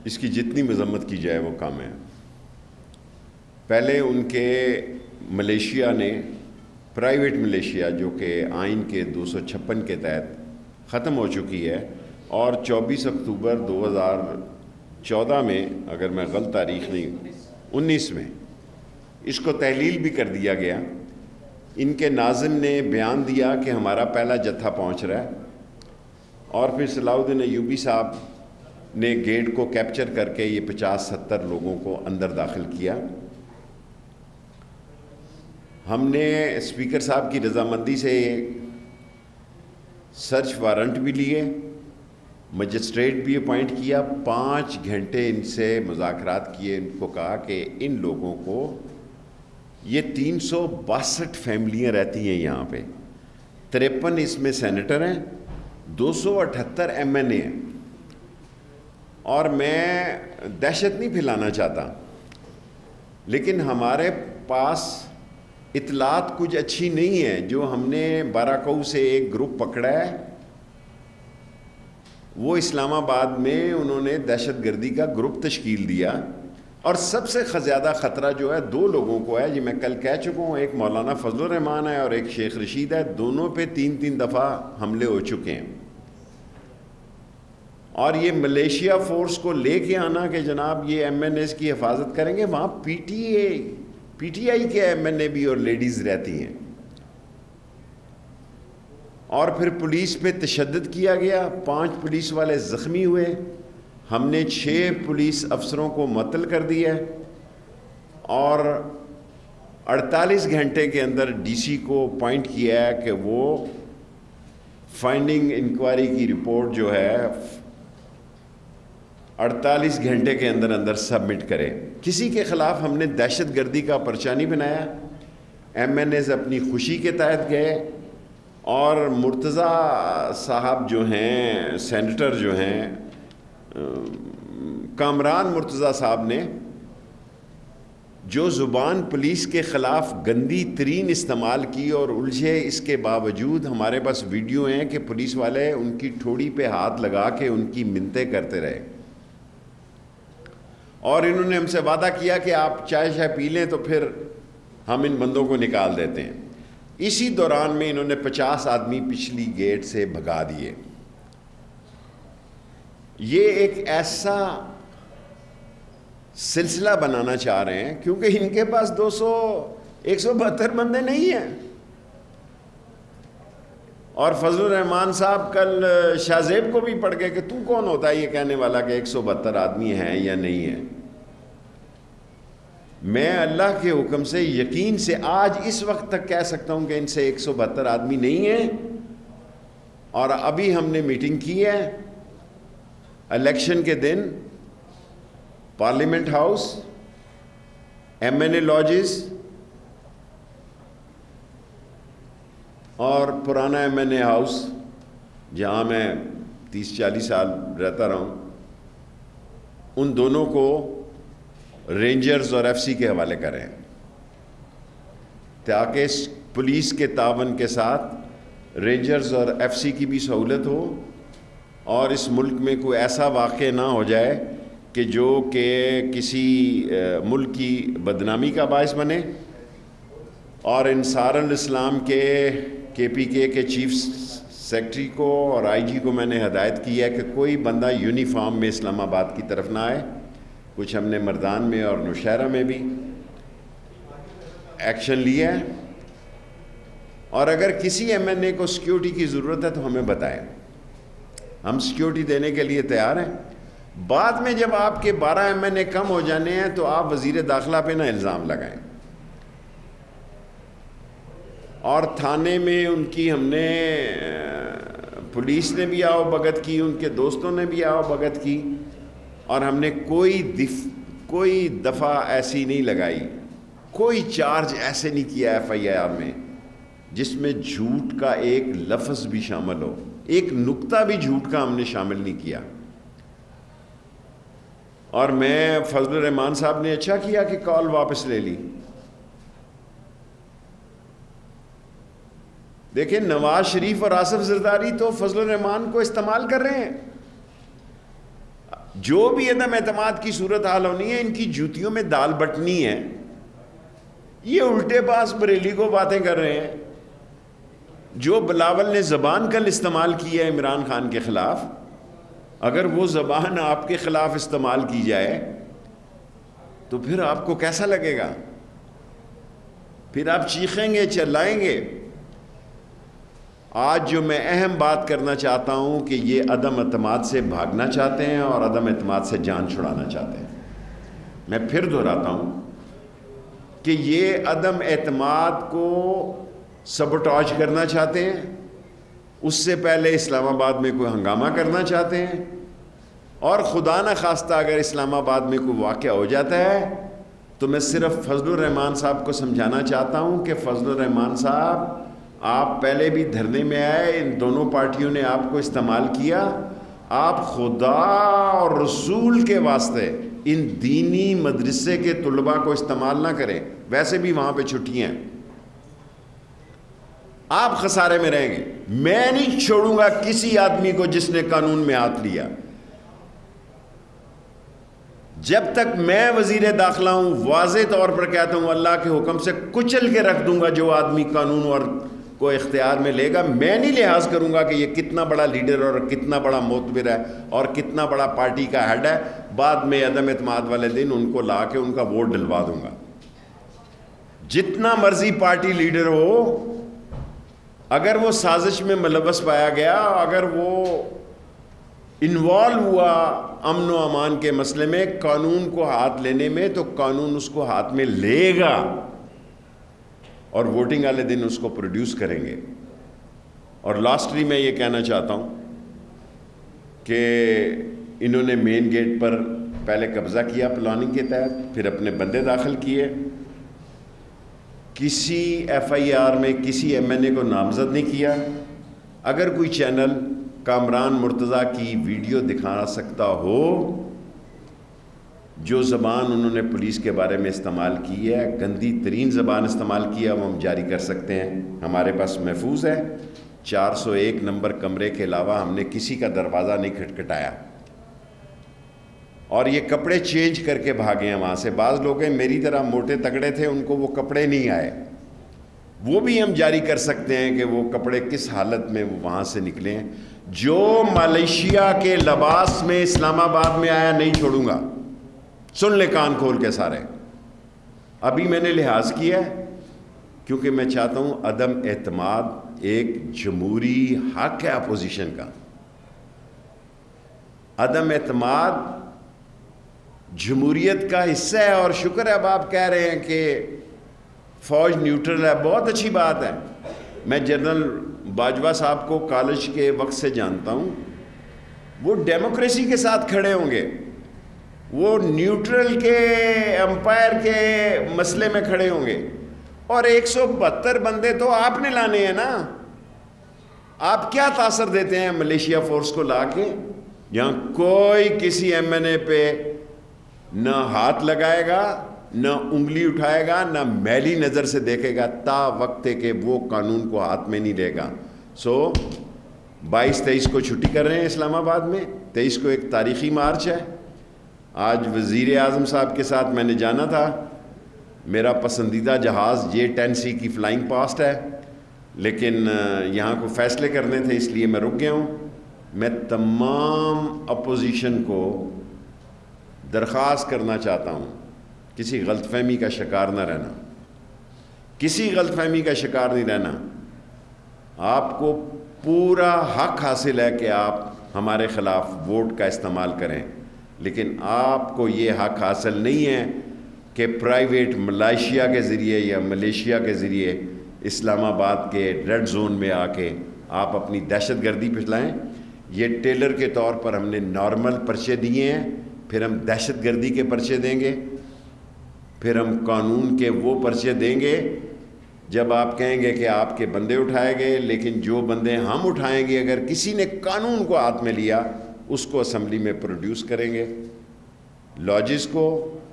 اس کی جتنی مذمت کی جائے وہ کم ہے۔ پہلے ان کے ملیشیا نے پرائیویٹ ملیشیا جو کہ آئین کے 256 کے تحت ختم ہو چکی ہے، اور 24 اکتوبر 2014 میں، اگر میں غلط تاریخ نہیں، 19 میں اس کو تحلیل بھی کر دیا گیا۔ ان کے ناظم نے بیان دیا کہ ہمارا پہلا جتھا پہنچ رہا ہے، اور پھر صلاح الدین ایوبی صاحب نے گیٹ کو کیپچر کر کے یہ 50-70 لوگوں کو اندر داخل کیا۔ ہم نے اسپیکر صاحب کی رضامندی سے سرچ وارنٹ بھی لیے، مجسٹریٹ بھی اپوائنٹ کیا، 5 گھنٹے ان سے مذاکرات کیے، ان کو کہا کہ ان لوگوں کو، یہ 362 فیملیاں رہتی ہیں یہاں پہ، 53 اس میں سینیٹر ہیں، 278 ایم این اے ہیں، اور میں دہشت نہیں پھیلانا چاہتا، لیکن ہمارے پاس اطلاعات کچھ اچھی نہیں ہے۔ جو ہم نے باراکو سے ایک گروپ پکڑا ہے، وہ اسلام آباد میں انہوں نے دہشت گردی کا گروپ تشکیل دیا، اور سب سے زیادہ خطرہ جو ہے 2 لوگوں کو ہے، یہ میں کل کہہ چکا ہوں، ایک مولانا فضل الرحمان ہے اور ایک شیخ رشید ہے، دونوں پہ 3 دفعہ حملے ہو چکے ہیں۔ اور یہ ملیشیا فورس کو لے کے آنا کہ جناب یہ ایم این ایز کی حفاظت کریں گے، وہاں پی ٹی آئی کے ایم این اے بھی اور لیڈیز رہتی ہیں، اور پھر پولیس پہ تشدد کیا گیا، 5 پولیس والے زخمی ہوئے، ہم نے 6 پولیس افسروں کو معطل کر دیا، اور 48 گھنٹے کے اندر ڈی سی کو اپوائنٹ کیا ہے کہ وہ فائنڈنگ انکوائری کی رپورٹ جو ہے 48 گھنٹے کے اندر سبمٹ کرے۔ کسی کے خلاف ہم نے دہشت گردی کا پرچہ نہیں بنایا، ایم این ایز اپنی خوشی کے تحت گئے، اور مرتضیٰ صاحب جو ہیں، سینیٹر جو ہیں، کامران مرتضیٰ صاحب نے جو زبان پولیس کے خلاف گندی ترین استعمال کی اور الجھے، اس کے باوجود ہمارے پاس ویڈیو ہیں کہ پولیس والے ان کی ٹھوڑی پہ ہاتھ لگا کے ان کی منتیں کرتے رہے، اور انہوں نے ہم سے وعدہ کیا کہ آپ چائے پی لیں تو پھر ہم ان بندوں کو نکال دیتے ہیں۔ اسی دوران میں انہوں نے 50 آدمی پچھلی گیٹ سے بھگا دیے۔ یہ ایک ایسا سلسلہ بنانا چاہ رہے ہیں، کیونکہ ان کے پاس 172 بندے نہیں ہیں، اور فضل الرحمان صاحب کل شاہ زیب کو بھی پڑھ گئے کہ تو کون ہوتا ہے یہ کہنے والا کہ 172 آدمی ہیں یا نہیں ہیں۔ میں اللہ کے حکم سے یقین سے آج اس وقت تک کہہ سکتا ہوں کہ ان سے 172 آدمی نہیں ہیں، اور ابھی ہم نے میٹنگ کی ہے الیکشن کے دن، پارلیمنٹ ہاؤس، ایم این اے لاجز اور پرانا ایم این اے ہاؤس جہاں میں 30-40 سال رہتا رہا ہوں، ان دونوں کو رینجرز اور ایف سی کے حوالے کریں، تاکہ پولیس کے تعاون کے ساتھ رینجرز اور ایف سی کی بھی سہولت ہو، اور اس ملک میں کوئی ایسا واقع نہ ہو جائے کہ جو کہ کسی ملک کی بدنامی کا باعث بنے۔ اور انصار الاسلام کے پی کے چیف سیکرٹری کو اور آئی جی کو میں نے ہدایت کی ہے کہ کوئی بندہ یونیفارم میں اسلام آباد کی طرف نہ آئے۔ کچھ ہم نے مردان میں اور نوشہرہ میں بھی ایکشن لیا ہے، اور اگر کسی ایم این اے کو سیکیورٹی کی ضرورت ہے تو ہمیں بتائیں، ہم سیکیورٹی دینے کے لیے تیار ہیں۔ بعد میں جب آپ کے 12 ایم این اے کم ہو جانے ہیں تو آپ وزیر داخلہ پہ نہ الزام لگائیں۔ اور تھانے میں ان کی ہم نے، پولیس نے بھی آؤ بھگت کی، ان کے دوستوں نے بھی آؤ بھگت کی، اور ہم نے کوئی دفعہ ایسی نہیں لگائی، کوئی چارج ایسے نہیں کیا ایف آئی آر میں جس میں جھوٹ کا ایک لفظ بھی شامل ہو، ایک نقطہ بھی جھوٹ کا ہم نے شامل نہیں کیا۔ اور میں فضل الرحمان صاحب نے اچھا کیا کہ کال واپس لے لی۔ دیکھیں نواز شریف اور آصف زرداری تو فضل الرحمان کو استعمال کر رہے ہیں، جو بھی عدم اعتماد کی صورت حال ہونی ہے، ان کی جوتیوں میں دال بٹنی ہے. یہ الٹے باز بریلی کو باتیں کر رہے ہیں. جو بلاول نے زبان کل استعمال کی ہے عمران خان کے خلاف، اگر وہ زبان آپ کے خلاف استعمال کی جائے تو پھر آپ کو کیسا لگے گا؟ پھر آپ چیخیں گے، چلائیں گے. آج جو میں اہم بات کرنا چاہتا ہوں کہ یہ عدم اعتماد سے بھاگنا چاہتے ہیں اور عدم اعتماد سے جان چھڑانا چاہتے ہیں. میں پھر دہراتا ہوں کہ یہ عدم اعتماد کو سبوٹاج کرنا چاہتے ہیں. اس سے پہلے اسلام آباد میں کوئی ہنگامہ کرنا چاہتے ہیں، اور خدا نہ خواستہ اگر اسلام آباد میں کوئی واقعہ ہو جاتا ہے تو میں صرف فضل الرحمان صاحب کو سمجھانا چاہتا ہوں کہ فضل الرحمان صاحب، آپ پہلے بھی دھرنے میں آئے، ان دونوں پارٹیوں نے آپ کو استعمال کیا. آپ خدا اور رسول کے واسطے ان دینی مدرسے کے طلباء کو استعمال نہ کریں. ویسے بھی وہاں پہ چھٹیاں ہیں، آپ خسارے میں رہیں گے. میں نہیں چھوڑوں گا کسی آدمی کو جس نے قانون میں ہاتھ لیا. جب تک میں وزیر داخلہ ہوں واضح طور پر کہتا ہوں اللہ کے حکم سے کچل کے رکھ دوں گا جو آدمی قانون اور کو اختیار میں لے گا. میں نہیں لحاظ کروں گا کہ یہ کتنا بڑا لیڈر اور کتنا بڑا معتبر ہے اور کتنا بڑا پارٹی کا ہیڈ ہے. بعد میں عدم اعتماد والے دن ان کو لا کے ان کا ووٹ ڈلوا دوں گا. جتنا مرضی پارٹی لیڈر ہو، اگر وہ سازش میں ملوث پایا گیا، اگر وہ انوالو ہوا امن و امان کے مسئلے میں، قانون کو ہاتھ لینے میں، تو قانون اس کو ہاتھ میں لے گا اور ووٹنگ والے دن اس کو پروڈیوس کریں گے. اور لاسٹلی میں یہ کہنا چاہتا ہوں کہ انہوں نے مین گیٹ پر پہلے قبضہ کیا پلاننگ کے تحت، پھر اپنے بندے داخل کیے. کسی ایف آئی آر میں کسی ایم این اے کو نامزد نہیں کیا. اگر کوئی چینل کامران مرتضیٰ کی ویڈیو دکھا سکتا ہو جو زبان انہوں نے پولیس کے بارے میں استعمال کی ہے، گندی ترین زبان استعمال کی ہے، وہ ہم جاری کر سکتے ہیں. ہمارے پاس محفوظ ہے. 401 نمبر کمرے کے علاوہ ہم نے کسی کا دروازہ نہیں کھٹکھٹایا. اور یہ کپڑے چینج کر کے بھاگے ہیں وہاں سے. بعض لوگ ہیں میری طرح موٹے تگڑے تھے، ان کو وہ کپڑے نہیں آئے. وہ بھی ہم جاری کر سکتے ہیں کہ وہ کپڑے کس حالت میں وہ وہاں سے نکلے ہیں. جو ملیشیا کے لباس میں اسلام آباد میں آیا نہیں چھوڑوں گا. سن لے کان کھول کے سارے. ابھی میں نے لحاظ کیا ہے کیونکہ میں چاہتا ہوں عدم اعتماد ایک جمہوری حق ہے اپوزیشن کا. عدم اعتماد جمہوریت کا حصہ ہے. اور شکر ہے اب آپ کہہ رہے ہیں کہ فوج نیوٹرل ہے، بہت اچھی بات ہے. میں جنرل باجوہ صاحب کو کالج کے وقت سے جانتا ہوں. وہ ڈیموکریسی کے ساتھ کھڑے ہوں گے، وہ نیوٹرل کے امپائر کے مسئلے میں کھڑے ہوں گے. اور 172 بندے تو آپ نے لانے ہیں نا. آپ کیا تاثر دیتے ہیں ملیشیا فورس کو لا کے؟ یہاں کوئی کسی ایم این اے پہ نہ ہاتھ لگائے گا، نہ انگلی اٹھائے گا، نہ میلی نظر سے دیکھے گا تا وقت کہ وہ قانون کو ہاتھ میں نہیں لے گا. 22-23 کو چھٹی کر رہے ہیں اسلام آباد میں. 23 کو ایک تاریخی مارچ ہے. آج وزیر اعظم صاحب کے ساتھ میں نے جانا تھا. میرا پسندیدہ جہاز J-10C کی فلائنگ پاسٹ ہے، لیکن یہاں کو فیصلے کرنے تھے اس لیے میں رک گیا ہوں. میں تمام اپوزیشن کو درخواست کرنا چاہتا ہوں کسی غلط فہمی کا شکار نہ رہنا، کسی غلط فہمی کا شکار نہیں رہنا. آپ کو پورا حق حاصل ہے کہ آپ ہمارے خلاف ووٹ کا استعمال کریں، لیکن آپ کو یہ حق حاصل نہیں ہے کہ پرائیویٹ ملائیشیا کے ذریعے یا ملیشیا کے ذریعے اسلام آباد کے ریڈ زون میں آ کے آپ اپنی دہشت گردی پھیلائیں. یہ ٹیلر کے طور پر ہم نے نارمل پرچے دیے ہیں، پھر ہم دہشت گردی کے پرچے دیں گے، پھر ہم قانون کے وہ پرچے دیں گے جب آپ کہیں گے کہ آپ کے بندے اٹھائے گئے. لیکن جو بندے ہم اٹھائیں گے اگر کسی نے قانون کو ہاتھ میں لیا اس کو اسمبلی میں پروڈیوس کریں گے. لاجز کو،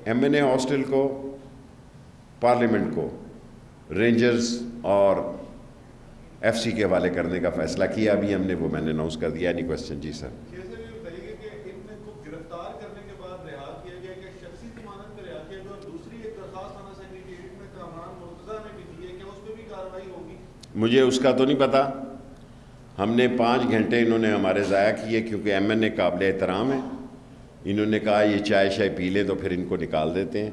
ایم این اے ہاسٹل کو، پارلیمنٹ کو، رینجرز اور ایف سی کے حوالے کرنے کا فیصلہ کیا. ابھی ہم نے وہ میں نے اناؤنس کر دیا. Any question? جی سر. یہ بتائیے کہ ان کو گرفتار مجھے اس کا تو نہیں پتہ. ہم نے 5 گھنٹے انہوں نے ہمارے ضائع کیے کیونکہ ایم این اے قابل احترام ہے. انہوں نے کہا یہ چائے شائے پی لیں تو پھر ان کو نکال دیتے ہیں.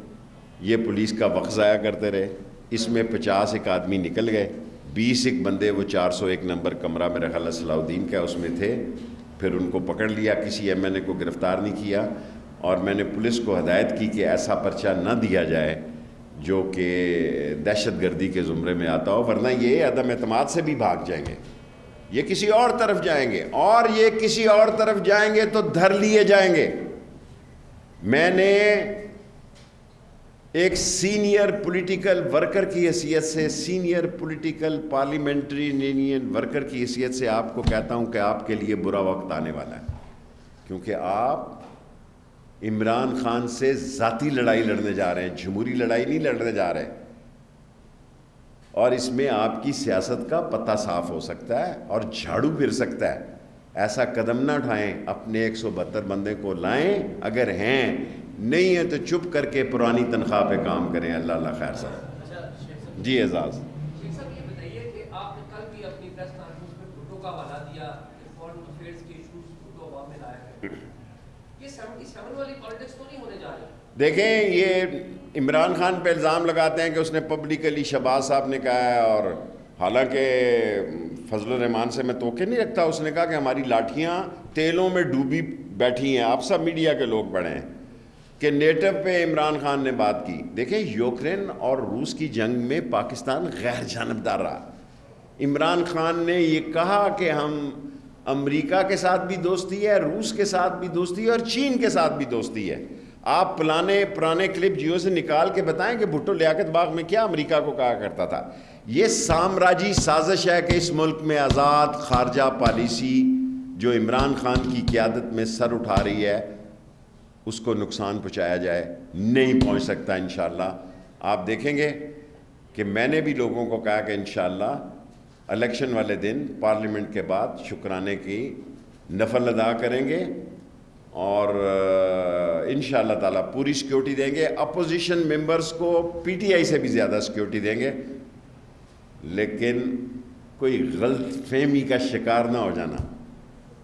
یہ پولیس کا وقت ضائع کرتے رہے. اس میں 50 ایک آدمی نکل گئے. 20 ایک بندے وہ 401 نمبر کمرہ میرا خیال صلاح الدین کا اس میں تھے. پھر ان کو پکڑ لیا. کسی ایم این اے کو گرفتار نہیں کیا. اور میں نے پولیس کو ہدایت کی کہ ایسا پرچہ نہ دیا جائے جو کہ دہشت گردی کے زمرے میں آتا ہو، ورنہ یہ عدم اعتماد سے بھی بھاگ جائیں گے. یہ کسی اور طرف جائیں گے، اور یہ کسی اور طرف جائیں گے تو دھر لیے جائیں گے. میں نے ایک سینئر پولیٹیکل ورکر کی حیثیت سے، senior political parliamentary union worker کی حیثیت سے آپ کو کہتا ہوں کہ آپ کے لیے برا وقت آنے والا ہے، کیونکہ آپ عمران خان سے ذاتی لڑائی لڑنے جا رہے ہیں، جمہوری لڑائی نہیں لڑنے جا رہے. اور اس میں آپ کی سیاست کا پتہ صاف ہو سکتا ہے اور جھاڑو پھر سکتا ہے. ایسا قدم نہ اٹھائیں. اپنے 172 بندے کو لائیں، اگر ہیں نہیں ہے تو چپ کر کے پرانی تنخواہ پہ کام کریں. اللہ اللہ خیر صاحب. جی اعزاز شیخ صاحب یہ بتائیے کہ آپ نے کل بھی اپنی پریس کانفرنس میں بھٹو کا حوالہ دیا کہ فورن افیئرز کے ایشوز بھٹو عوام میں لایا ہے. یہ 77 والی پالیٹکس تو نہیں ہونے جا رہی؟ دیکھیں، یہ عمران خان پہ الزام لگاتے ہیں کہ اس نے پبلکلی شہباز صاحب نے کہا ہے، اور حالانکہ فضل الرحمان سے میں توقع نہیں رکھتا. اس نے کہا کہ ہماری لاٹھیاں تیلوں میں ڈوبی بیٹھی ہیں. آپ سب میڈیا کے لوگ پڑھیں کہ نیٹو پہ عمران خان نے بات کی. دیکھیں، یوکرین اور روس کی جنگ میں پاکستان غیر جانبدار رہا. عمران خان نے یہ کہا کہ ہم امریکہ کے ساتھ بھی دوستی ہے، روس کے ساتھ بھی دوستی ہے اور چین کے ساتھ بھی دوستی ہے. آپ پرانے کلپ جیو سے نکال کے بتائیں کہ بھٹو لیاقت باغ میں کیا امریکہ کو کہا کرتا تھا. یہ سامراجی سازش ہے کہ اس ملک میں آزاد خارجہ پالیسی جو عمران خان کی قیادت میں سر اٹھا رہی ہے اس کو نقصان پہنچایا جائے. نہیں پہنچ سکتا انشاءاللہ. آپ دیکھیں گے کہ میں نے بھی لوگوں کو کہا کہ انشاءاللہ الیکشن والے دن پارلیمنٹ کے بعد شکرانے کی نفل ادا کریں گے اور انشاءاللہ تعالیٰ پوری سیکیورٹی دیں گے. اپوزیشن ممبرز کو پی ٹی آئی سے بھی زیادہ سیکیورٹی دیں گے، لیکن کوئی غلط فہمی کا شکار نہ ہو جانا.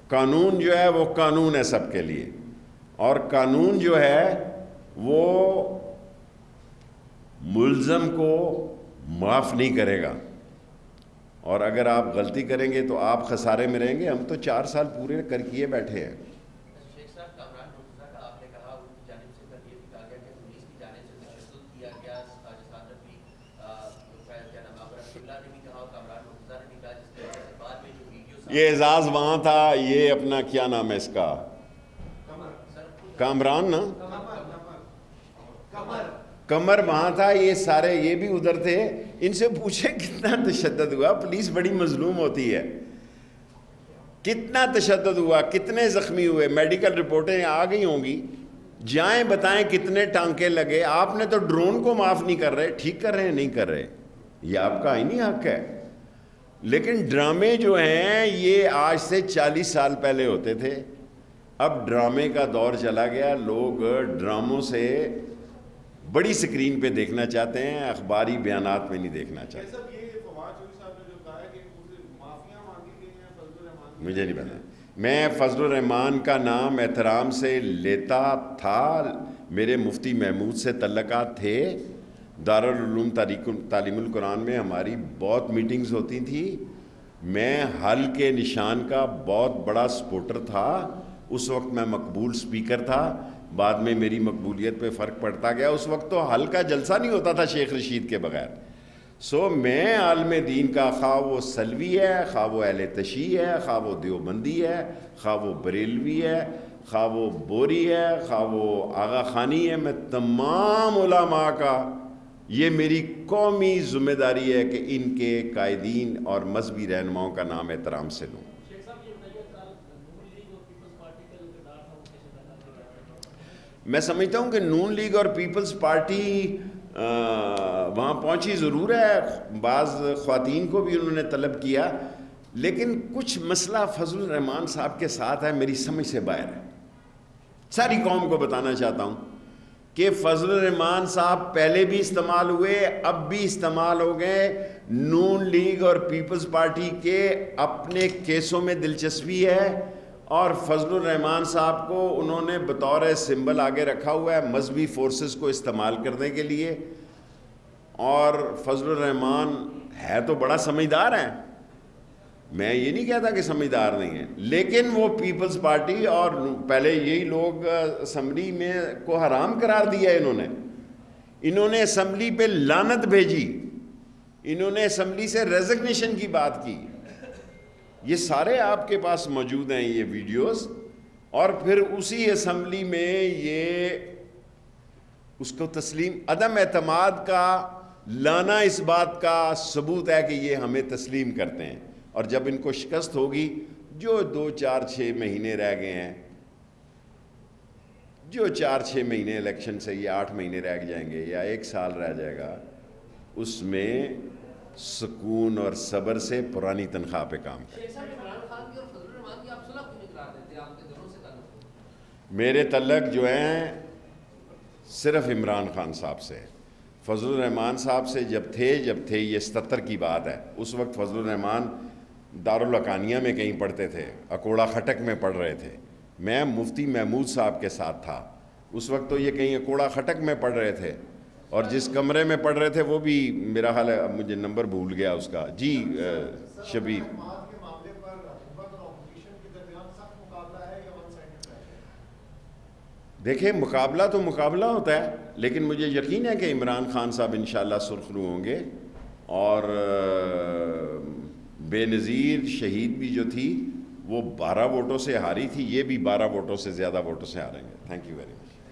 قانون جو ہے وہ قانون ہے سب کے لیے، اور قانون جو ہے وہ ملزم کو معاف نہیں کرے گا. اور اگر آپ غلطی کریں گے تو آپ خسارے میں رہیں گے. ہم تو 4 سال پورے کر کیے بیٹھے ہیں. شیخ صاحب، کامران مرتضیٰ کا آپ نے کہا ان کی جانب سے کل یہ بھی کہا گیا کہ پولیس کی جانب سے تشدد کیا گیا. جسان رفیع کیا نام عبرت اللہ نے بھی کہا اور کامران مرتضیٰ نے بھی کہا، جس کی وجہ سے بعد میں جو ویڈیو یہ اعزاز وہاں تھا. یہ اپنا کیا نام ہے اس کا، کامران نا، کمر وہاں تھا. یہ سارے یہ بھی ادھر تھے. ان سے پوچھیں کتنا تشدد ہوا. پولیس بڑی مظلوم ہوتی ہے. کتنا تشدد ہوا، کتنے زخمی ہوئے. میڈیکل رپورٹیں آ گئی ہوں گی. جائیں بتائیں کتنے ٹانکے لگے. آپ نے تو ڈرون کو معاف نہیں کر رہے. ٹھیک کر رہے ہیں نہیں کر رہے، یہ آپ کا آئینی حق ہے. لیکن ڈرامے جو ہیں یہ آج سے 40 سال پہلے ہوتے تھے. اب ڈرامے کا دور چلا گیا. لوگ ڈراموں سے بڑی سکرین پہ دیکھنا چاہتے ہیں، اخباری بیانات میں نہیں دیکھنا چاہتے. مجھے نہیں پتا. میں فضل الرحمان کا نام احترام سے لیتا تھا. میرے مفتی محمود سے تعلقات تھے. دارالعلوم تعلیم القرآن میں ہماری بہت میٹنگز ہوتی تھیں. میں حل کے نشان کا بہت بڑا سپورٹر تھا. اس وقت میں مقبول سپیکر تھا. بعد میں میری مقبولیت پہ فرق پڑتا گیا. اس وقت تو حل کا جلسہ نہیں ہوتا تھا شیخ رشید کے بغیر. میں عالم دین کا، خواہ وہ سلوی ہے، خواہ وہ اہل تشیع ہے، خواہ وہ دیوبندی ہے، خواہ وہ بریلوی ہے، خواہ وہ بوری ہے، خواہ وہ آغا خانی ہے، میں تمام علماء کا یہ میری قومی ذمہ داری ہے کہ ان کے قائدین اور مذہبی رہنماؤں کا نام احترام سے لوں. میں سمجھتا ہوں کہ نون لیگ اور پیپلز پارٹی وہاں پہنچی ضرور ہے. بعض خواتین کو بھی انہوں نے طلب کیا، لیکن کچھ مسئلہ فضل الرحمان صاحب کے ساتھ ہے، میری سمجھ سے باہر ہے. ساری قوم کو بتانا چاہتا ہوں کہ فضل الرحمان صاحب پہلے بھی استعمال ہوئے، اب بھی استعمال ہو گئے. نون لیگ اور پیپلز پارٹی کے اپنے کیسوں میں دلچسپی ہے، اور فضل الرحمان صاحب کو انہوں نے بطور سمبل آگے رکھا ہوا ہے مذہبی فورسز کو استعمال کرنے کے لیے. اور فضل الرحمان ہے تو بڑا سمجھدار ہے، میں یہ نہیں کہتا کہ سمجھدار نہیں ہے، لیکن وہ پیپلز پارٹی اور پہلے یہی لوگ اسمبلی میں کو حرام قرار دیا. انہوں نے اسمبلی پہ لعنت بھیجی، انہوں نے اسمبلی سے ریزگنیشن کی بات کی. یہ سارے آپ کے پاس موجود ہیں یہ ویڈیوز. اور پھر اسی اسمبلی میں یہ اس کو تسلیم، عدم اعتماد کا لانا اس بات کا ثبوت ہے کہ یہ ہمیں تسلیم کرتے ہیں. اور جب ان کو شکست ہوگی، جو 2-4-6 مہینے رہ گئے ہیں، جو 4-6 مہینے الیکشن سے، یا 8 مہینے رہ جائیں گے یا 1 سال رہ جائے گا، اس میں سکون اور صبر سے پرانی تنخواہ پہ کام کریں. شیخ صاحب، عمران خان کی اور فضل الرحمان کی آپ صلح کیوں نہیں کرا دیتے؟ آپ کے دلوں سے تعلق میرے تعلق جو ہیں صرف عمران خان صاحب سے. فضل الرحمان صاحب سے جب تھے یہ 77 کی بات ہے، اس وقت فضل الرحمان دارالحقانیہ میں کہیں پڑھتے تھے، اکوڑا خٹک میں پڑھ رہے تھے. میں مفتی محمود صاحب کے ساتھ تھا اس وقت، تو یہ کہیں اکوڑا خٹک میں پڑھ رہے تھے. اور جس کمرے میں پڑھ رہے تھے وہ بھی میرا حال ہے، اب مجھے نمبر بھول گیا اس کا. جی شبیر. دیکھیں، مقابلہ تو مقابلہ ہوتا ہے، لیکن مجھے یقین ہے کہ عمران خان صاحب انشاءاللہ سرخ رو ہوں گے. اور بے نظیر شہید بھی جو تھی وہ 12 ووٹوں سے ہاری تھی، یہ بھی 12 ووٹوں سے زیادہ ووٹوں سے ہاریں گے. Thank you very much.